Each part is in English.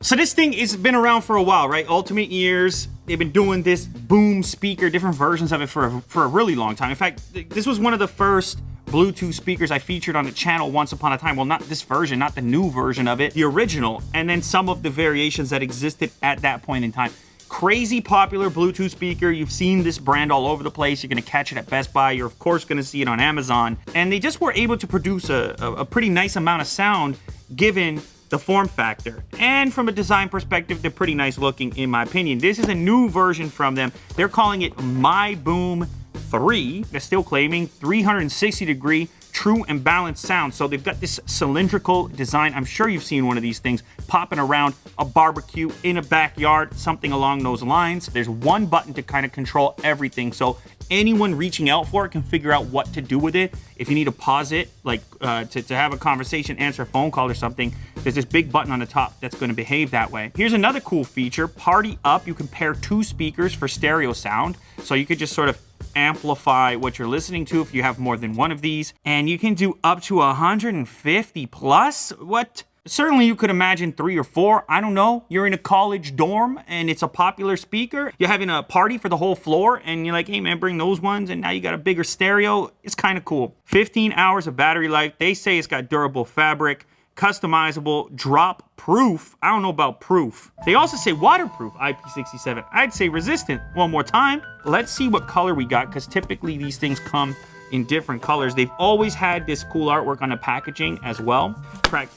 So this thing has been around for a while, right? Ultimate Ears, they've been doing this boom speaker, different versions of it for a really long time. In fact, this was one of the first Bluetooth speakers I featured on the channel once upon a time. Well, not this version, not the new version of it, the original, and then some of the variations that existed at that point in time. Crazy popular Bluetooth speaker. You've seen this brand all over the place. You're going to catch it at Best Buy. You're, of course, going to see it on Amazon. And they just were able to produce a pretty nice amount of sound given the form factor. And from a design perspective, they're pretty nice looking, in my opinion. This is a new version from them. They're calling it My Boom 3. They're still claiming 360-degree true and balanced sound. So they've got this cylindrical design. I'm sure you've seen one of these things popping around a barbecue, in a backyard, something along those lines. There's one button to kind of control everything. So anyone reaching out for it can figure out what to do with it. If you need to pause it, like to have a conversation, answer a phone call or something, there's this big button on the top that's going to behave that way. Here's another cool feature, Party Up. You can pair 2 speakers for stereo sound. So you could just sort of amplify what you're listening to if you have more than one of these. And you can do up to 150 plus. What? Certainly you could imagine 3 or 4. I don't know. You're in a college dorm and it's a popular speaker. You're having a party for the whole floor and you're like, hey man, bring those ones. And now you got a bigger stereo. It's kind of cool. 15 hours of battery life. They say it's got durable fabric, customizable, drop proof. I don't know about proof. They also say waterproof, IP67. I'd say resistant. One more time. Let's see what color we got, because typically these things come in different colors. They've always had this cool artwork on the packaging as well.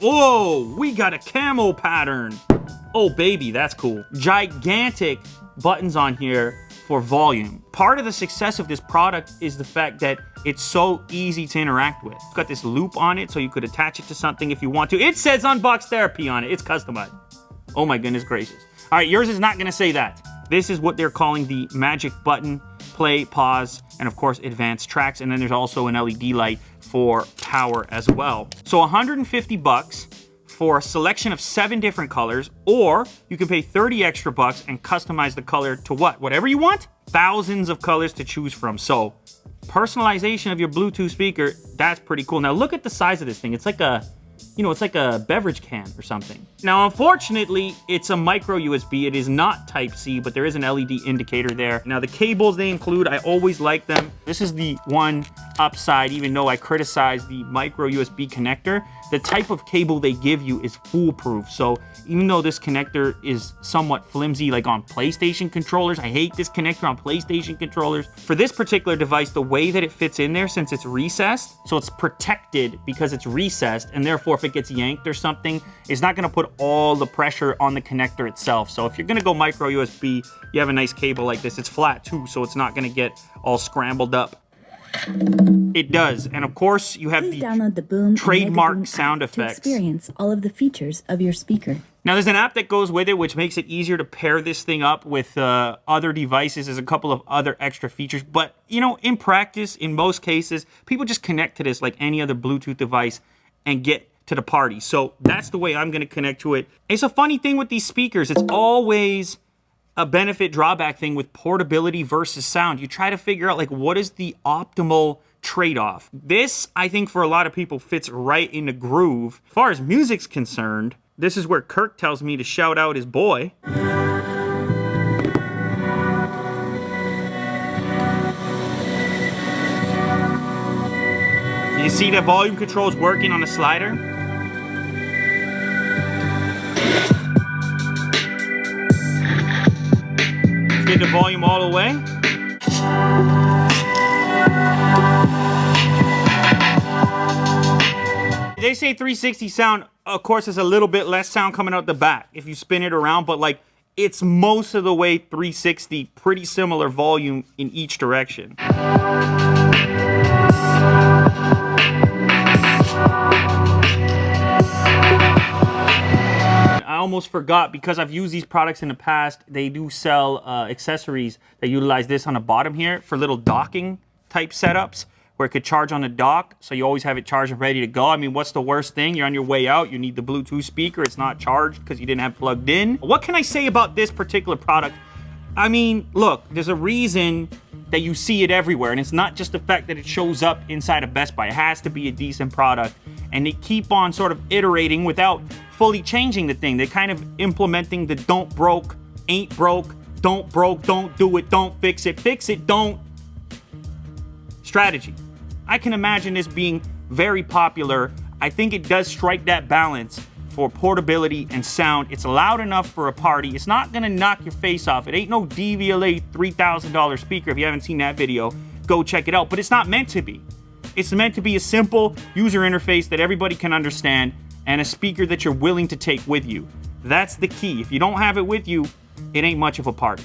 Whoa, we got a camo pattern. Oh baby, that's cool. Gigantic buttons on here for volume. Part of the success of this product is the fact that it's so easy to interact with. It's got this loop on it so you could attach it to something if you want to. It says Unbox Therapy on it. It's customized. Oh my goodness gracious. All right, yours is not gonna say that. This is what they're calling the magic button. Play, pause, and of course advanced tracks. And then there's also an LED light for power as well. So 150 bucks for a selection of 7 different colors, or you can pay 30 extra bucks and customize the color to whatever you want. Thousands of colors to choose from. So personalization of your Bluetooth speaker, that's pretty cool. Now look at the size of this thing. It's like a, it's like a beverage can or something. Now, unfortunately, it's a micro USB. It is not Type-C, but there is an LED indicator there. Now, the cables they include, I always like them. This is the one upside, even though I criticize the micro USB connector. The type of cable they give you is foolproof. So even though this connector is somewhat flimsy, like on PlayStation controllers, I hate this connector on PlayStation controllers. For this particular device, the way that it fits in there, since it's recessed, so it's protected because it's recessed, and therefore if it gets yanked or something, it's not gonna put all the pressure on the connector itself. So if you're gonna go micro USB, you have a nice cable like this. It's flat too, so it's not gonna get all scrambled up. It does, and of course you have the Boom trademark sound effects to experience all of the features of your speaker. Now there's an app that goes with it, which makes it easier to pair this thing up with other devices. There's a couple of other extra features, but in practice, in most cases, people just connect to this like any other Bluetooth device and get to the party. So that's the way I'm going to connect to it. It's a funny thing with these speakers. It's always a benefit drawback thing with portability versus sound. You try to figure out like what is the optimal trade-off. This, I think, for a lot of people fits right in the groove. As far as music's concerned, this is where Kirk tells me to shout out his boy. You see the volume controls working on the slider? Get the volume all the way. They say 360 sound, of course, there's a little bit less sound coming out the back if you spin it around, but like it's most of the way 360, pretty similar volume in each direction. I almost forgot, because I've used these products in the past, they do sell accessories that utilize this on the bottom here for little docking type setups where it could charge on the dock, so you always have it charged and ready to go. I mean, what's the worst thing? You're on your way out, you need the Bluetooth speaker, it's not charged because you didn't have plugged in. What can I say about this particular product? I mean, look, there's a reason that you see it everywhere, and it's not just the fact that it shows up inside of Best Buy. It has to be a decent product. and they keep on sort of iterating without fully changing the thing. They're kind of implementing the don't broke, ain't broke, don't do it, don't fix it, don't strategy. I can imagine this being very popular. I think it does strike that balance for portability and sound. It's loud enough for a party. It's not gonna knock your face off. It ain't no DVLA $3,000 speaker. If you haven't seen that video, go check it out. But it's not meant to be. It's meant to be a simple user interface that everybody can understand and a speaker that you're willing to take with you. That's the key. If you don't have it with you, it ain't much of a party.